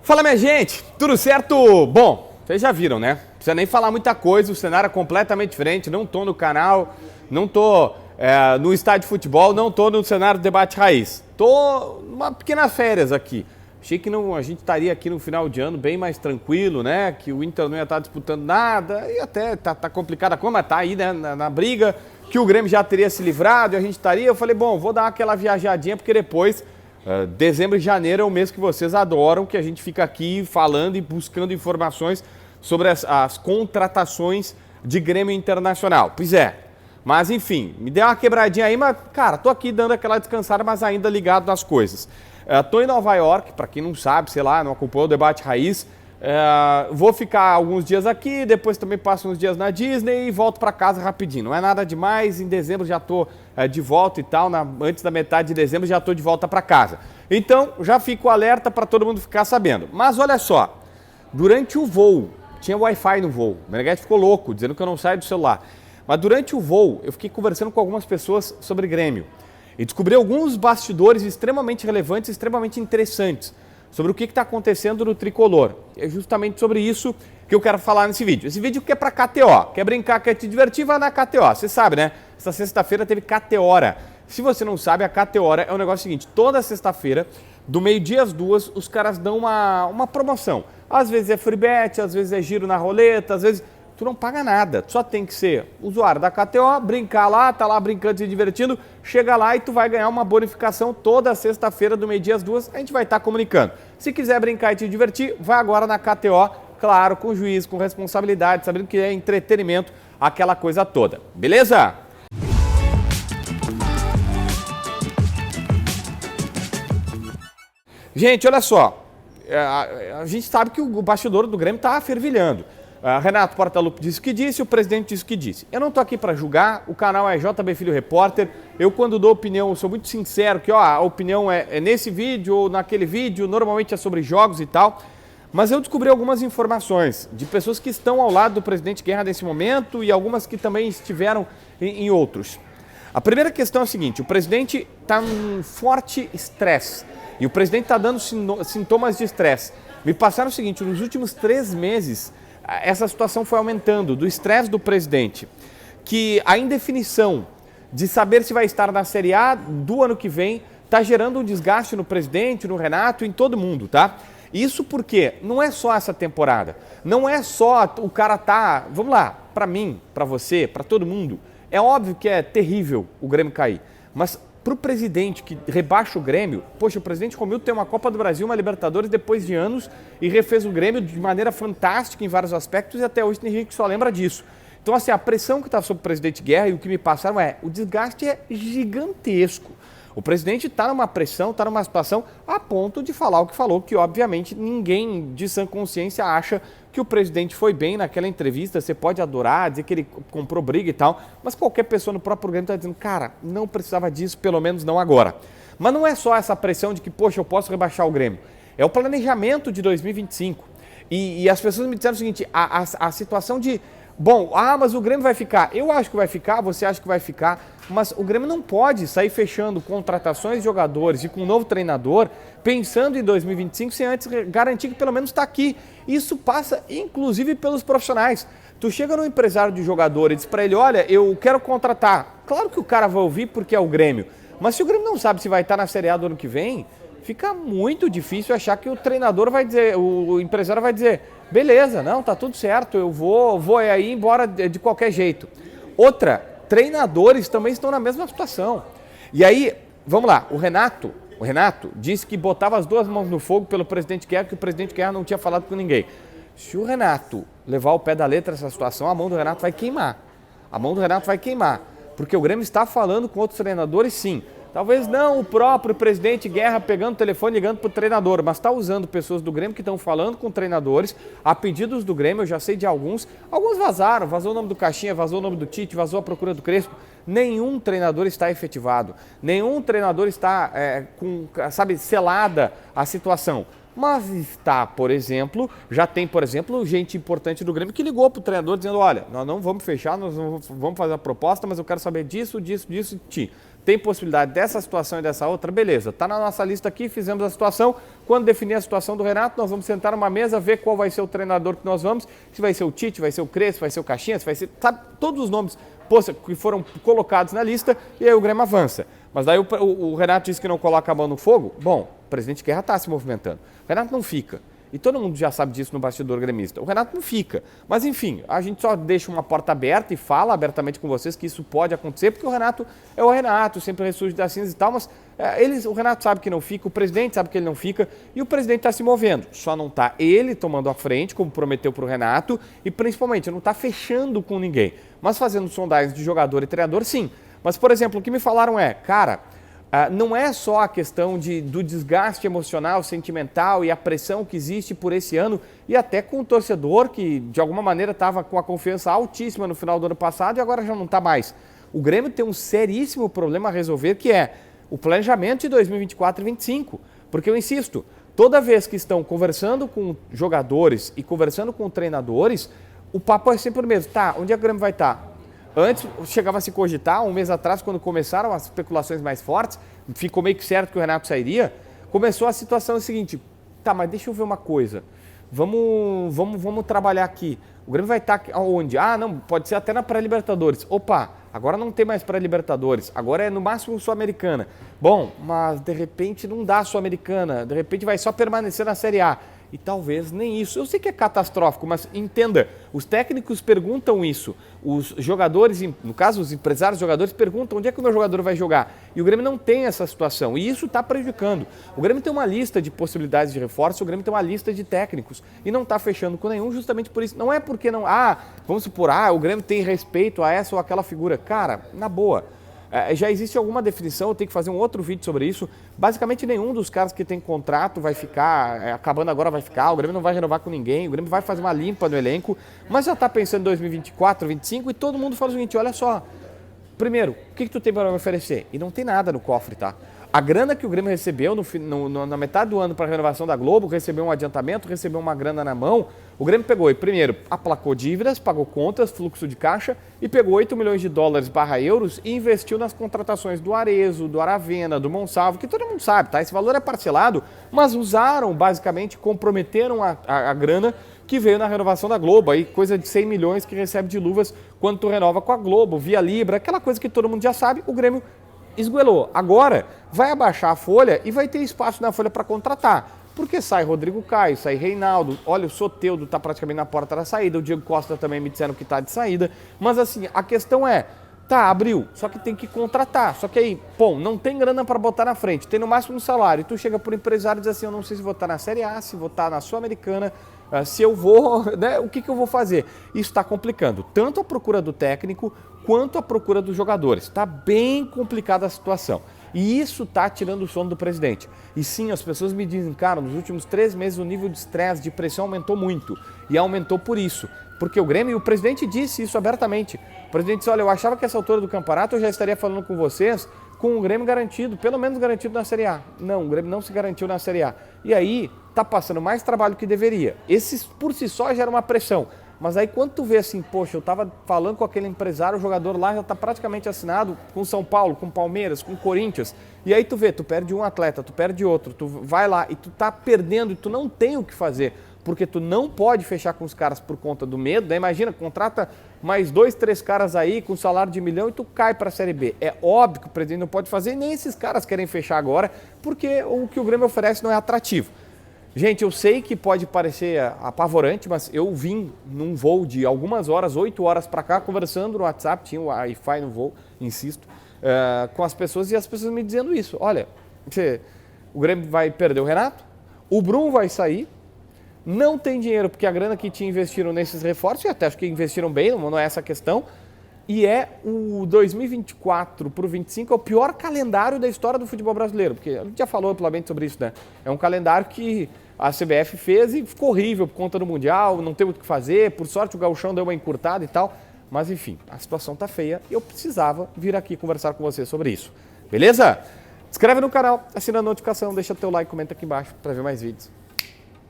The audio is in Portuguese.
Fala, minha gente, tudo certo? Bom, vocês já viram, né? Não precisa nem falar muita coisa, o cenário é completamente diferente. Não tô no canal, não tô no estádio de futebol, não tô no cenário do debate raiz. Tô numa pequena férias aqui. Achei que a gente estaria aqui no final de ano bem mais tranquilo, né? Que o Inter não ia estar disputando nada, e até tá complicada a coisa, mas tá aí, né, na briga, que o Grêmio já teria se livrado e a gente estaria. Eu falei, bom, vou dar aquela viajadinha, porque depois... dezembro e janeiro é o mês que vocês adoram, que a gente fica aqui falando e buscando informações sobre as contratações de Grêmio Internacional. Pois é, mas enfim, me deu uma quebradinha aí, mas cara, tô aqui dando aquela descansada, mas ainda ligado nas coisas. Tô em Nova York, para quem não sabe, sei lá, não acompanhou o debate raiz, vou ficar alguns dias aqui, depois também passo uns dias na Disney e volto para casa rapidinho. Não é nada demais, em dezembro já tô de volta e tal, antes da metade de dezembro já tô de volta para casa. Então, já fico alerta para todo mundo ficar sabendo. Mas olha só, durante o voo, tinha Wi-Fi no voo, o Meneghetti ficou louco, dizendo que eu não saio do celular. Mas durante o voo, eu fiquei conversando com algumas pessoas sobre Grêmio e descobri alguns bastidores extremamente relevantes, extremamente interessantes sobre o que está acontecendo no Tricolor. É justamente sobre isso que eu quero falar nesse vídeo. Esse vídeo que é para KTO. Quer brincar, quer te divertir, vai na KTO. Você sabe, né? Essa sexta-feira teve KTOra. Se você não sabe, a KTOra é o negócio seguinte. Toda sexta-feira, do meio-dia às 2, os caras dão uma promoção. Às vezes é free bet, às vezes é giro na roleta, às vezes... Tu não paga nada, tu só tem que ser usuário da KTO, brincar lá, tá lá brincando, se divertindo, chega lá e tu vai ganhar uma bonificação toda sexta-feira do meio-dia às 2, a gente vai estar comunicando. Se quiser brincar e te divertir, vai agora na KTO, claro, com juízo, com responsabilidade, sabendo que é entretenimento, aquela coisa toda. Beleza? Gente, olha só, a gente sabe que o bastidor do Grêmio tá fervilhando. Renato Portaluppi disse o que disse, o presidente disse o que disse. Eu não estou aqui para julgar, o canal é JB Filho Repórter. Eu, quando dou opinião, eu sou muito sincero, que a opinião é nesse vídeo ou naquele vídeo, normalmente é sobre jogos e tal. Mas eu descobri algumas informações de pessoas que estão ao lado do presidente Guerra nesse momento e algumas que também estiveram em outros. A primeira questão é a seguinte, o presidente está num forte estresse e o presidente está dando sintomas de estresse. Me passaram o seguinte, nos últimos 3 meses... essa situação foi aumentando, do estresse do presidente, que a indefinição de saber se vai estar na Série A do ano que vem está gerando um desgaste no presidente, no Renato, em todo mundo, tá? Isso porque não é só essa temporada, não é só o cara tá, vamos lá, para mim, para você, para todo mundo, é óbvio que é terrível o Grêmio cair, mas para o presidente que rebaixa o Grêmio, poxa, o presidente Romildo tem uma Copa do Brasil, uma Libertadores depois de anos e refez o Grêmio de maneira fantástica em vários aspectos e até hoje tem gente que só lembra disso. Então, assim, a pressão que está sobre o presidente Guerra e o que me passaram o desgaste é gigantesco. O presidente está numa pressão, está numa situação a ponto de falar o que falou, que obviamente ninguém de sã consciência acha que o presidente foi bem naquela entrevista. Você pode adorar, dizer que ele comprou briga e tal, mas qualquer pessoa no próprio Grêmio está dizendo, cara, não precisava disso, pelo menos não agora. Mas não é só essa pressão de que, poxa, eu posso rebaixar o Grêmio. É o planejamento de 2025. E as pessoas me disseram o seguinte, a situação de... Bom, mas o Grêmio vai ficar. Eu acho que vai ficar, você acha que vai ficar, mas o Grêmio não pode sair fechando contratações de jogadores e com um novo treinador, pensando em 2025, sem antes garantir que pelo menos está aqui. Isso passa, inclusive, pelos profissionais. Tu chega no empresário de jogador e diz para ele, olha, eu quero contratar. Claro que o cara vai ouvir porque é o Grêmio, mas se o Grêmio não sabe se vai estar na Série A do ano que vem, fica muito difícil achar que o treinador vai dizer, o empresário vai dizer, beleza, não, tá tudo certo, eu vou aí embora de qualquer jeito. Outra, treinadores também estão na mesma situação. E aí, vamos lá, o Renato disse que botava as 2 mãos no fogo pelo presidente Guerra, que o presidente Guerra não tinha falado com ninguém. Se o Renato levar o pé da letra essa situação, a mão do Renato vai queimar. A mão do Renato vai queimar, porque o Grêmio está falando com outros treinadores, sim. Talvez não o próprio presidente Guerra pegando o telefone e ligando para o treinador, mas está usando pessoas do Grêmio que estão falando com treinadores a pedidos do Grêmio. Eu já sei de alguns vazaram, vazou o nome do Caixinha, vazou o nome do Tite, vazou a procura do Crespo. Nenhum treinador está efetivado, nenhum treinador está selada a situação. Mas está, por exemplo, já tem, por exemplo, gente importante do Grêmio que ligou para o treinador dizendo, olha, nós não vamos fechar, nós não vamos fazer a proposta, mas eu quero saber disso, disso, disso, tem possibilidade dessa situação e dessa outra, beleza, está na nossa lista aqui, fizemos a situação. Quando definir a situação do Renato, nós vamos sentar numa mesa, ver qual vai ser o treinador que nós vamos, se vai ser o Tite, vai ser o Crespo, vai ser o Caxias, vai ser, sabe, todos os nomes que foram colocados na lista, e aí o Grêmio avança. Mas daí o Renato disse que não coloca a mão no fogo. Bom, o presidente Guerra está se movimentando. O Renato não fica. E todo mundo já sabe disso no bastidor gremista. O Renato não fica. Mas, enfim, a gente só deixa uma porta aberta e fala abertamente com vocês que isso pode acontecer, porque o Renato é o Renato, sempre ressurge das cinzas e tal, mas o Renato sabe que não fica, o presidente sabe que ele não fica, e o presidente está se movendo. Só não está ele tomando a frente, como prometeu para o Renato, e principalmente não está fechando com ninguém. Mas fazendo sondagens de jogador e treinador, sim. Mas, por exemplo, o que me falaram é, cara, não é só a questão do desgaste emocional, sentimental e a pressão que existe por esse ano e até com o torcedor que, de alguma maneira, estava com a confiança altíssima no final do ano passado e agora já não está mais. O Grêmio tem um seríssimo problema a resolver, que é o planejamento de 2024 e 2025. Porque eu insisto, toda vez que estão conversando com jogadores e conversando com treinadores, o papo é sempre o mesmo. Tá, onde é que o Grêmio vai estar? Antes, chegava a se cogitar, um mês atrás, quando começaram as especulações mais fortes, ficou meio que certo que o Renato sairia, começou a situação seguinte, tá, mas deixa eu ver uma coisa, vamos trabalhar aqui. O Grêmio vai estar onde? Ah, não, pode ser até na pré-Libertadores. Opa, agora não tem mais pré-Libertadores, agora é no máximo Sul-Americana. Bom, mas de repente não dá Sul-Americana, de repente vai só permanecer na Série A. E talvez nem isso. Eu sei que é catastrófico, mas entenda, os técnicos perguntam isso, os jogadores, no caso os empresários, jogadores perguntam onde é que o meu jogador vai jogar. E o Grêmio não tem essa situação e isso está prejudicando. O Grêmio tem uma lista de possibilidades de reforço, o Grêmio tem uma lista de técnicos e não está fechando com nenhum justamente por isso. Não é porque não, vamos supor, o Grêmio tem respeito a essa ou aquela figura. Cara, na boa. Já existe alguma definição, eu tenho que fazer um outro vídeo sobre isso. Basicamente nenhum dos caras que tem contrato vai ficar, acabando agora vai ficar, o Grêmio não vai renovar com ninguém, o Grêmio vai fazer uma limpa no elenco, mas já está pensando em 2024, 2025 e todo mundo fala o seguinte, olha só, primeiro, o que tu tem para me oferecer? E não tem nada no cofre, tá? A grana que o Grêmio recebeu na metade do ano para a renovação da Globo, recebeu um adiantamento, recebeu uma grana na mão, o Grêmio pegou e primeiro aplacou dívidas, pagou contas, fluxo de caixa e pegou 8 milhões de dólares / euros e investiu nas contratações do Arezzo, do Aravena, do Monsalvo, que todo mundo sabe, tá? Esse valor é parcelado, mas usaram basicamente, comprometeram a grana que veio na renovação da Globo, aí coisa de 100 milhões que recebe de luvas quando tu renova com a Globo, via Libra, aquela coisa que todo mundo já sabe, o Grêmio esgoelou. Agora vai abaixar a folha e vai ter espaço na folha para contratar. Porque sai Rodrigo Caio, sai Reinaldo, olha, o Soteldo está praticamente na porta da saída, o Diego Costa também me disseram que está de saída. Mas assim, a questão é, tá, abriu, só que tem que contratar. Só que aí, não tem grana para botar na frente, tem no máximo um salário. E tu chega pro empresário e diz assim, eu não sei se vou estar na Série A, se vou estar na Sul-Americana, se eu vou, né, o que eu vou fazer? Isso está complicando tanto a procura do técnico quanto a procura dos jogadores. Está bem complicada a situação. E isso está tirando o sono do presidente. E sim, as pessoas me dizem, cara, nos últimos 3 meses o nível de estresse, de pressão aumentou muito. E aumentou por isso. Porque o Grêmio, e o presidente disse isso abertamente. O presidente disse, olha, eu achava que essa altura do campeonato eu já estaria falando com vocês com o Grêmio garantido, pelo menos garantido na Série A. Não, o Grêmio não se garantiu na Série A. E aí, tá passando mais trabalho que deveria. Esse, por si só, gera uma pressão. Mas aí quando tu vê assim, poxa, eu tava falando com aquele empresário, o jogador lá já tá praticamente assinado com São Paulo, com Palmeiras, com Corinthians. E aí tu vê, tu perde um atleta, tu perde outro, tu vai lá e tu tá perdendo e tu não tem o que fazer. Porque tu não pode fechar com os caras por conta do medo, né? Imagina, contrata mais 2, 3 caras aí com salário de $1 milhão e tu cai para a Série B. É óbvio que o presidente não pode fazer e nem esses caras querem fechar agora, porque o que o Grêmio oferece não é atrativo. Gente, eu sei que pode parecer apavorante, mas eu vim num voo de algumas horas, 8 horas para cá, conversando no WhatsApp, tinha o Wi-Fi no voo, insisto, com as pessoas e as pessoas me dizendo isso. Olha, o Grêmio vai perder o Renato, o Brum vai sair, não tem dinheiro porque a grana que tinha investiram nesses reforços, e até acho que investiram bem, não é essa a questão, e é o 2024 para o 2025 é o pior calendário da história do futebol brasileiro, porque a gente já falou amplamente sobre isso, né? É um calendário que a CBF fez e ficou horrível por conta do Mundial, não tem muito o que fazer, por sorte o gauchão deu uma encurtada e tal, mas enfim, a situação tá feia e eu precisava vir aqui conversar com você sobre isso, beleza? Inscreve no canal, assina a notificação, deixa teu like, comenta aqui embaixo para ver mais vídeos.